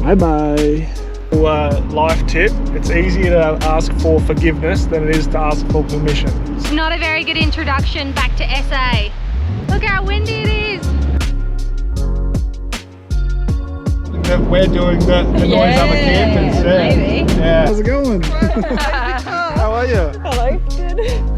Bye-bye. Life tip, it's easier to ask for forgiveness than it is to ask for permission. It's not a very good introduction back to SA. Look how windy it is. We're doing the noise other campers. Yeah. Maybe. Yeah. How's it going? How are you? Hello. Good.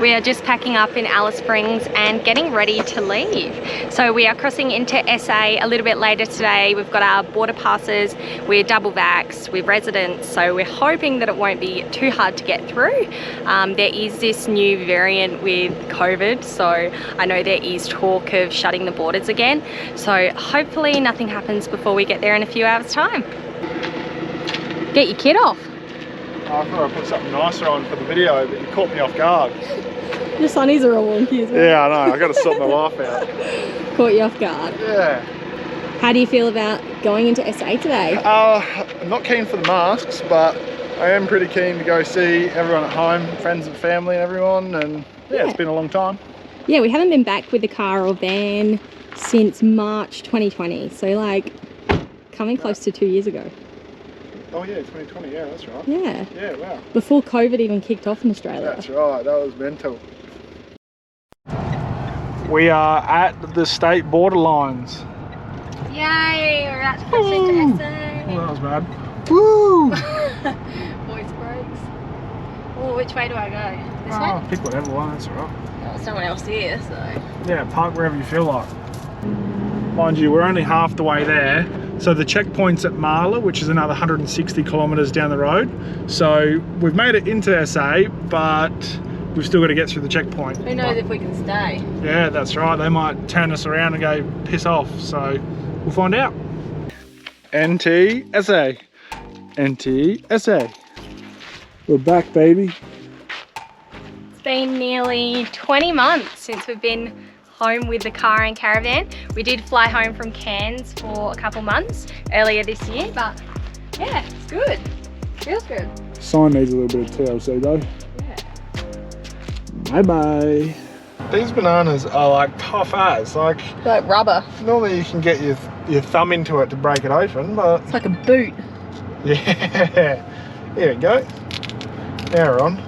We are just packing up in Alice Springs and getting ready to leave. So we are crossing into SA a little bit later today. We've got our border passes, we're double vaxxed, we're residents, so we're hoping that it won't be too hard to get through. There is this new variant with COVID, so I know there is talk of shutting the borders again. So hopefully nothing happens before we get there in a few hours' time. Get your kit off. I thought I put something nicer on for the video, but you caught me off guard. Your sunnies are all wonky as well. Yeah, I know. I got to sort my life out. Caught you off guard. Yeah. How do you feel about going into SA today? I'm not keen for the masks, but I am pretty keen to go see everyone at home, friends and family and everyone, and yeah, it's been a long time. Yeah, we haven't been back with the car or van since March 2020, so like coming close to 2 years ago. Oh yeah, 2020, yeah, that's right. Yeah. Yeah, wow. Before COVID even kicked off in Australia. That's right, that was mental. We are at the state border lines. Yay, we're about to cross into SA. Oh, that was bad. Woo! Voice breaks. Oh, which way do I go? This way? Pick whatever one, that's all right. Well, there's no one else here, so. Yeah, park wherever you feel like. Mind you, we're only half the way there. So the checkpoint's at Marla, which is another 160 kilometres down the road. So we've made it into SA, but we've still got to get through the checkpoint. Who knows if we can stay? Yeah, that's right. They might turn us around and go piss off. So we'll find out. NTSA. NTSA. We're back, baby. It's been nearly 20 months since we've been home with the car and caravan. We did fly home from Cairns for a couple months earlier this year, but yeah, it's good. Feels good. Sign needs a little bit of TLC though. Yeah. Bye-bye. These bananas are like tough as, like rubber. Normally you can get your thumb into it to break it open, but it's like a boot. Yeah. Here we go. Now we're on.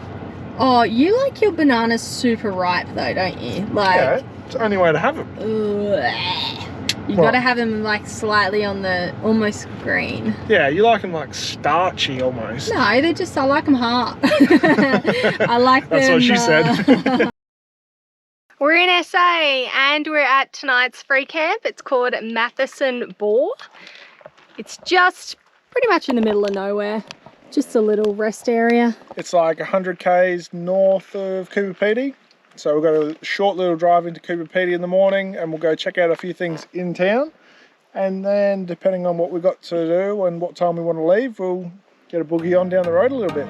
Oh, you like your bananas super ripe though, don't you? Like, yeah, it's the only way to have them. You gotta have them like slightly on the almost green. Yeah, you like them like starchy almost. No, they're just, I like them hard. I like them. That's what she said. We're in SA and we're at tonight's free camp. It's called Matheson Bore. It's just pretty much in the middle of nowhere. Just a little rest area. It's like 100 k's north of Coober Pedy. So we've got a short little drive into Coober Pedy in the morning and we'll go check out a few things in town. And then depending on what we've got to do and what time we want to leave, we'll get a boogie on down the road a little bit.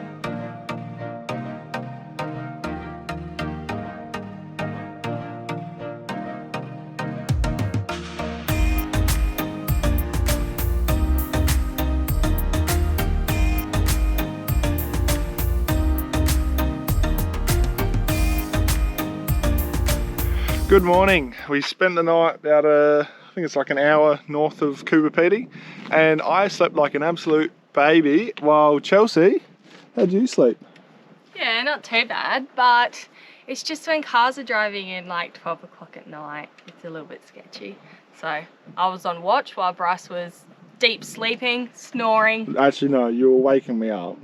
Good morning. We spent the night about I think it's like an hour north of Coober Pedy, and I slept like an absolute baby while Chelsea, how'd you sleep? Yeah, not too bad, but it's just when cars are driving in like 12 o'clock at night, it's a little bit sketchy. So I was on watch while Bryce was deep sleeping, snoring. Actually no, you were waking me up.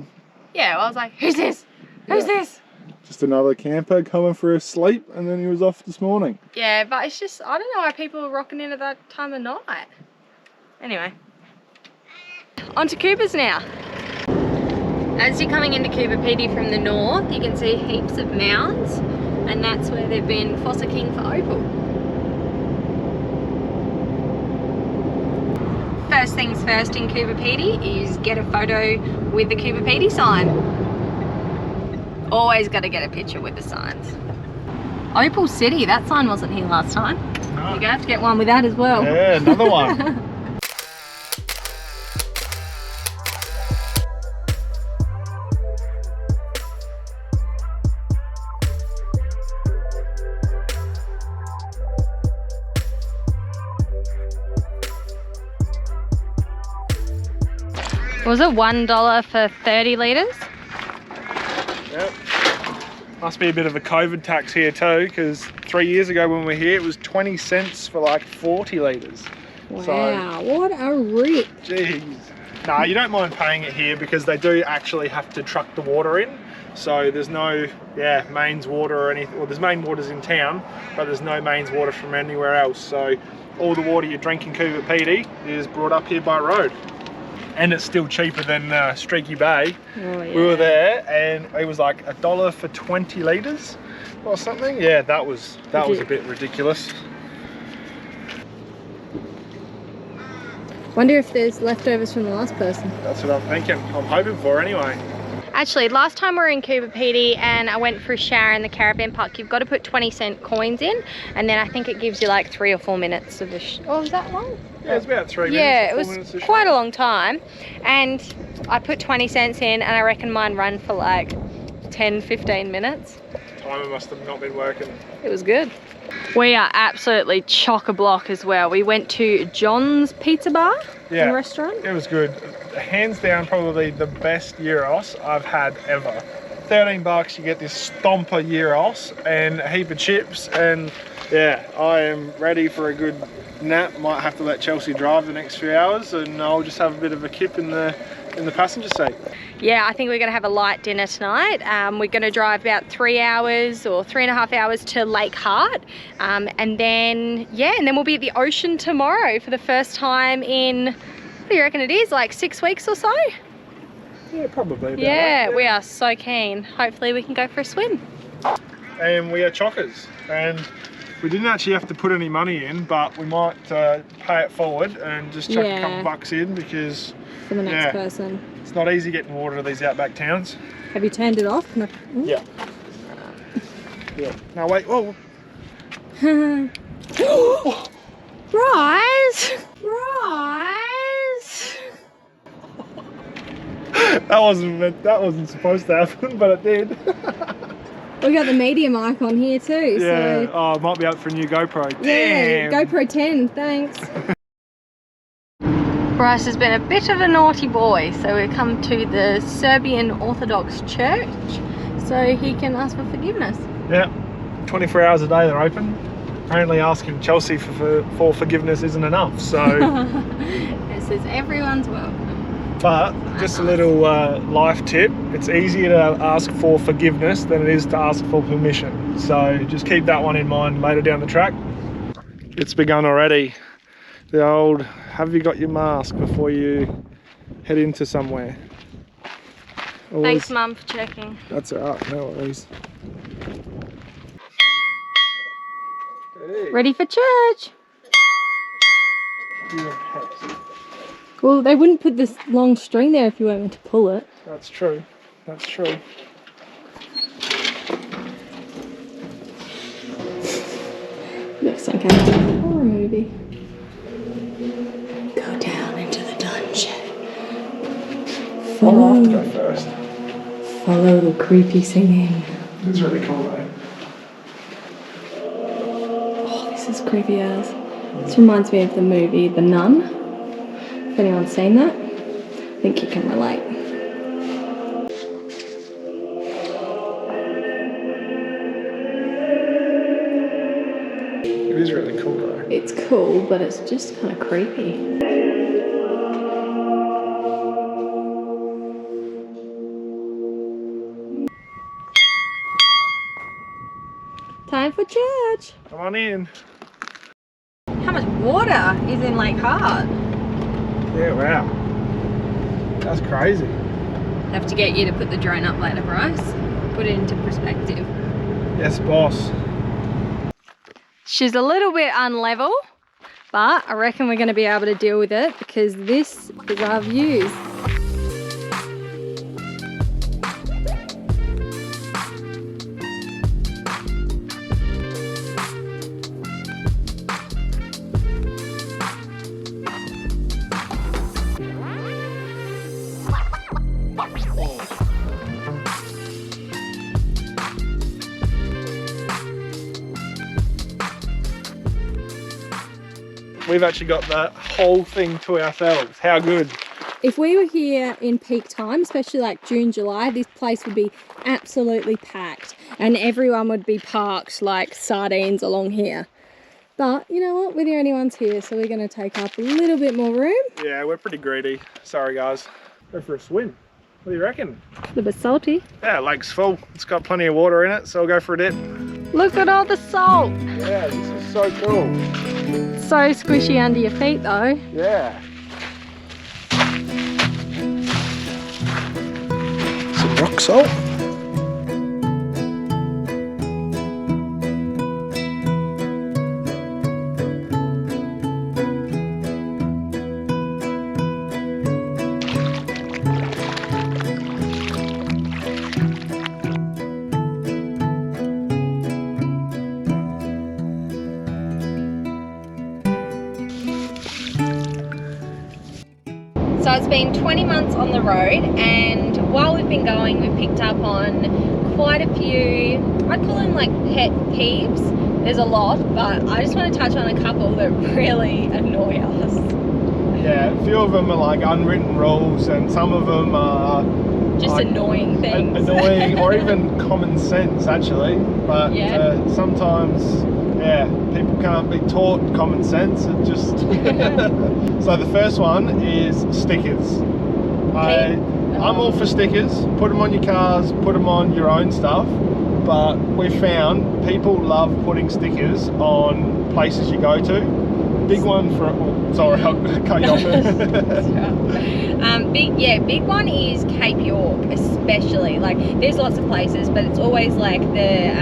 Yeah, well, I was like, who's this? Who's this? Just another camper coming for a sleep, and then he was off this morning. Yeah, but it's just, I don't know why people are rocking in at that time of night. Anyway, on to Cooper's now. As you're coming into Coober Pedy from the north, you can see heaps of mounds, and that's where they've been fossicking for opal. First things first in Coober Pedy is get a photo with the Coober Pedy sign. Always got to get a picture with the signs. Opal City, that sign wasn't here last time. No. You're going to have to get one with that as well. Yeah, another one. Was it $1 for 30 litres? Yep. Must be a bit of a COVID tax here too, because 3 years ago when we were here, it was 20 cents for like 40 litres. Wow, so, what a rip. Jeez. Nah, you don't mind paying it here because they do actually have to truck the water in. So there's no, mains water or anything. Well, there's main waters in town, but there's no mains water from anywhere else. So all the water you drink in Coober Pedy is brought up here by road. And it's still cheaper than Streaky Bay. Oh, yeah. We were there and it was like $1 for 20 litres or something. Yeah, that was a bit ridiculous. Wonder if there's leftovers from the last person. That's what I'm thinking. I'm hoping for anyway. Actually, last time we were in Coober Pedy and I went for a shower in the caravan park, you've got to put 20-cent coins in, and then I think it gives you like 3 or 4 minutes of a oh, is that long? Yeah, it's about 3 minutes. Yeah, it was quite a long time. And I put 20 cents in and I reckon mine run for like 10-15 minutes. Timer must have not been working. It was good. We are absolutely chock-a-block as well. We went to John's Pizza Bar and restaurant. It was good. Hands down, probably the best gyros I've had ever. 13 bucks, you get this stomper gyros and a heap of chips, and yeah, I am ready for a good nap. Might have to let Chelsea drive the next few hours, and I'll just have a bit of a kip in the passenger seat. Yeah, I think we're going to have a light dinner tonight. We're going to drive about 3 hours or 3.5 hours to Lake Hart, and then we'll be at the ocean tomorrow for the first time in, what do you reckon it is, like 6 weeks or so? Yeah, probably about yeah, that. We are so keen. Hopefully we can go for a swim. And we are chockers, and we didn't actually have to put any money in, but we might pay it forward and just chuck a couple bucks in, because for the next person. It's not easy getting water to these outback towns. Have you turned it off? No. Yeah. Yeah. No, wait. Whoa. Rise! Rise! That wasn't supposed to happen, but it did. We got the media mic on here too. Yeah. So. Oh, it might be up for a new GoPro. Yeah, damn. GoPro 10, thanks. Bryce has been a bit of a naughty boy, so we've come to the Serbian Orthodox Church so he can ask for forgiveness. Yeah, 24 hours a day they're open. Apparently asking Chelsea for forgiveness isn't enough, so... It says everyone's welcome. But just a little life tip, it's easier to ask for forgiveness than it is to ask for permission. So just keep that one in mind later down the track. It's begun already. The old, have you got your mask before you head into somewhere? Always. Thanks, Mum, for checking. That's alright, no worries. Hey. Ready for church? Well, they wouldn't put this long string there if you weren't meant to pull it. That's true. That's true. Looks like a horror movie. Go down into the dungeon. I'll have to go first. Follow the creepy singing. It's really cool though. Oh, this is creepy as. This reminds me of the movie The Nun. If anyone's seen that, I think you can relate. It is really cool though. It's cool, but it's just kind of creepy. Time for church. Come on in. How much water is in Lake Hart? Yeah, wow. That's crazy. Have to get you to put the drone up later, Bryce. Put it into perspective. Yes, boss. She's a little bit unlevel, but I reckon we're going to be able to deal with it because this is our views. We've actually got the whole thing to ourselves. How good. If we were here in peak time, especially like June, July, this place would be absolutely packed and everyone would be parked like sardines along here. But you know what, we're the only ones here, so we're going to take up a little bit more room. Yeah, we're pretty greedy. Sorry guys. Go for a swim. What do you reckon? A little bit salty. Yeah, lake's full. It's got plenty of water in it, so we'll go for a dip. Look at all the salt. Yeah, this is so cool. So squishy under your feet though. Yeah. Some rock salt. So it's been 20 months on the road, and while we've been going, we've picked up on quite a few, I'd call them like pet peeves. There's a lot, but I just want to touch on a couple that really annoy us. Yeah, a few of them are like unwritten rules, and some of them are just like annoying things. Annoying, or even common sense actually. But yeah. Sometimes, yeah, people can't be taught common sense. It just So the first one is stickers. I'm all for stickers. Put them on your cars, put them on your own stuff. But we found people love putting stickers on places you go to. Big one for, oh, sorry, I'll cut you off. Big one is Cape York, especially. Like, there's lots of places, but it's always like the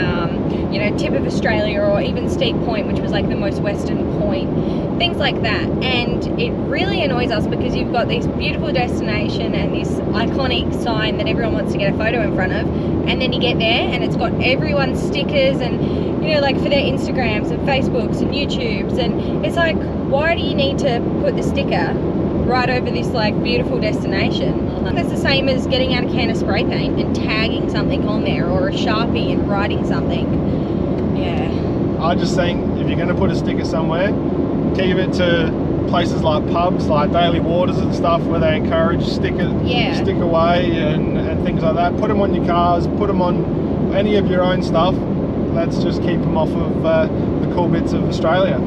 you know, tip of Australia, or even Steep Point, which was like the most western point, things like that. And it really annoys us because you've got this beautiful destination and this iconic sign that everyone wants to get a photo in front of, and then you get there and it's got everyone's stickers and, you know, like for their Instagrams and Facebooks and YouTubes, and it's like, why do you need to put the sticker right over this like beautiful destination? That's the same as getting out a can of spray paint and tagging something on there, or a Sharpie and writing something. Yeah. I just think if you're going to put a sticker somewhere, keep it to places like pubs, like Daily Waters and stuff, where they encourage stick away and things like that. Put them on your cars, put them on any of your own stuff. Let's just keep them off of the cool bits of Australia.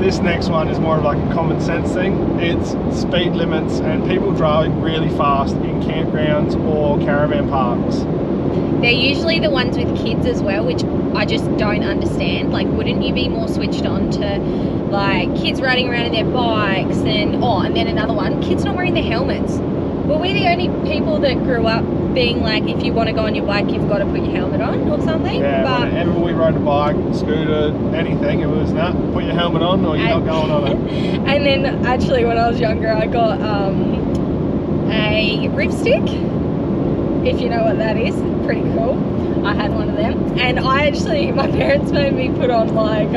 This next one is more of like a common sense thing. It's speed limits and people driving really fast in campgrounds or caravan parks. They're usually the ones with kids as well, which I just don't understand. Like, wouldn't you be more switched on to like kids riding around in their bikes and then another one, kids not wearing their helmets? Well, we're the only people that grew up being like, if you want to go on your bike, you've got to put your helmet on or something. Yeah, but whenever we rode a bike, scooter, anything, it was put your helmet on or you're not going on it. And then actually when I was younger, I got a rip stick, if you know what that is. Pretty cool. I had one of them, and my parents made me put on like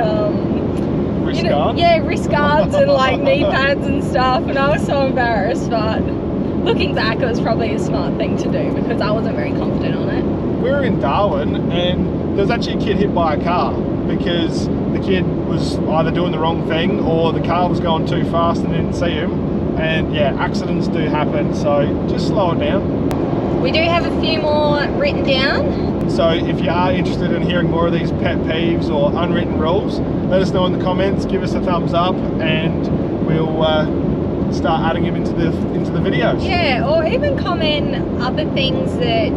wrist guards? Yeah, wrist guards and like knee pads and stuff, and I was so embarrassed, but looking back, it was probably a smart thing to do because I wasn't very confident on it. We were in Darwin and there was actually a kid hit by a car because the kid was either doing the wrong thing or the car was going too fast and didn't see him. And yeah, accidents do happen, so just slow it down. We do have a few more written down. So if you are interested in hearing more of these pet peeves or unwritten rules, let us know in the comments, give us a thumbs up, and we'll start adding them into the videos. Yeah, or even comment other things that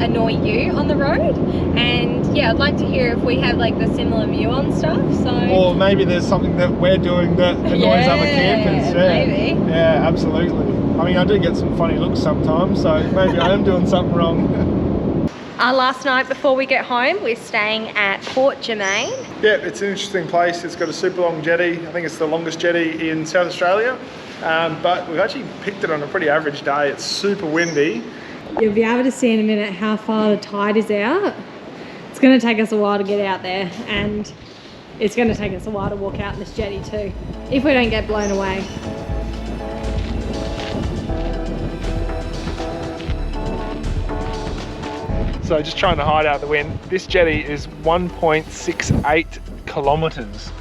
annoy you on the road, and yeah, I'd like to hear if we have like the similar view on stuff. So, or maybe there's something that we're doing that annoys other campers. Yeah, maybe. Yeah, absolutely. I mean, I do get some funny looks sometimes, so maybe I am doing something wrong. Our last night before we get home, we're staying at Port Germein. Yeah, it's an interesting place. It's got a super long jetty. I think it's the longest jetty in South Australia. But we've actually picked it on a pretty average day. It's super windy. You'll be able to see in a minute how far the tide is out. It's going to take us a while to get out there, and it's going to take us a while to walk out in this jetty too, if we don't get blown away. So just trying to hide out the wind. This jetty is 1.68 kilometres.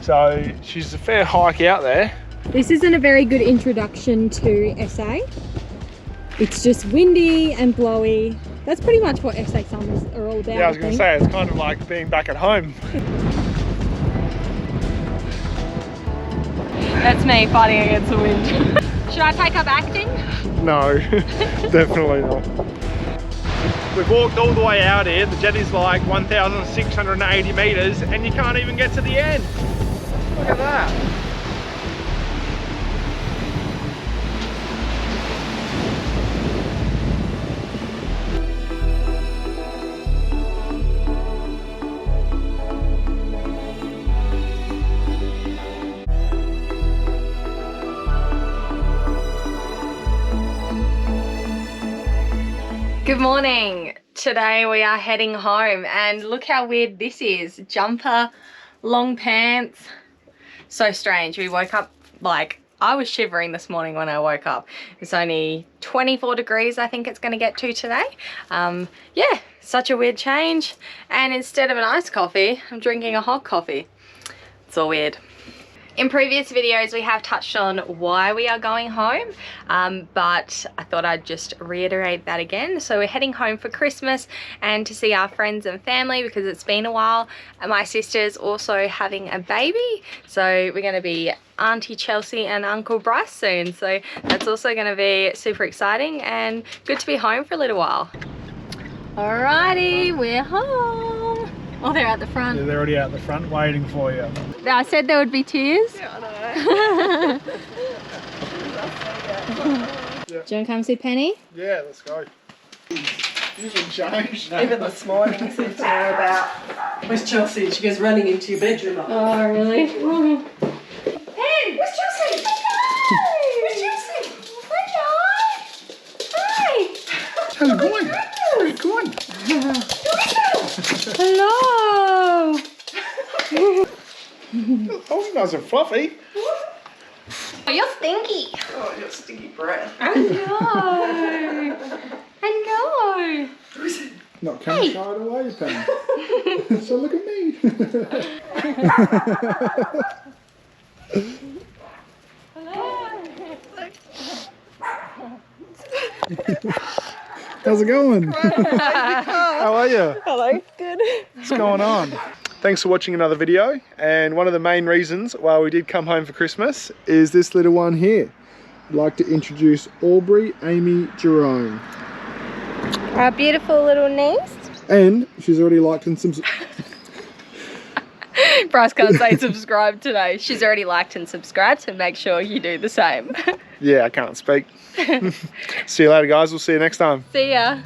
So she's a fair hike out there. This isn't a very good introduction to SA. It's just windy and blowy. That's pretty much what SA summers are all about. Yeah, I was going to say, it's kind of like being back at home. That's me fighting against the wind. Should I take up acting? No, definitely not. We've walked all the way out here. The jetty's like 1,680 meters and you can't even get to the end. Look at that. Good morning. Today we are heading home and look how weird this is. Jumper, long pants. So strange. We woke up like, I was shivering this morning when I woke up. It's only 24 degrees I think it's going to get to today. Yeah, such a weird change. And instead of an iced coffee, I'm drinking a hot coffee. It's all weird. In previous videos we have touched on why we are going home, but I thought I'd just reiterate that again. So we're heading home for Christmas and to see our friends and family because it's been a while, and my sister's also having a baby, so we're going to be Auntie Chelsea and Uncle Bryce soon, so that's also going to be super exciting and good to be home for a little while. Alrighty, we're home. Oh, they're at the front. Yeah, they're already out the front waiting for you. I said there would be tears. Yeah, I know. Do you want to come see Penny? Yeah, let's go. You've been changed. Even this morning he said to her about, where's Chelsea? She goes running into your bedroom. Oh, really? Hey, where's Chelsea? Where's Chelsea? Hi! How's it going? How's it going? Hello! Oh, you guys are fluffy. Oh, you're stinky. Oh, you're stinky breath. I know. I know. Not coming shied away, Penny. So look at me. How's it going? How are you? Hello, good. What's going on? Thanks for watching another video, and one of the main reasons why we did come home for Christmas is this little one here. I'd like to introduce Aubrey Amy Jerome. Our beautiful little niece. And she's already liked and Bryce can't say subscribe today. She's already liked and subscribed, so make sure you do the same. Yeah, I can't speak. See you later, guys. We'll see you next time. See ya.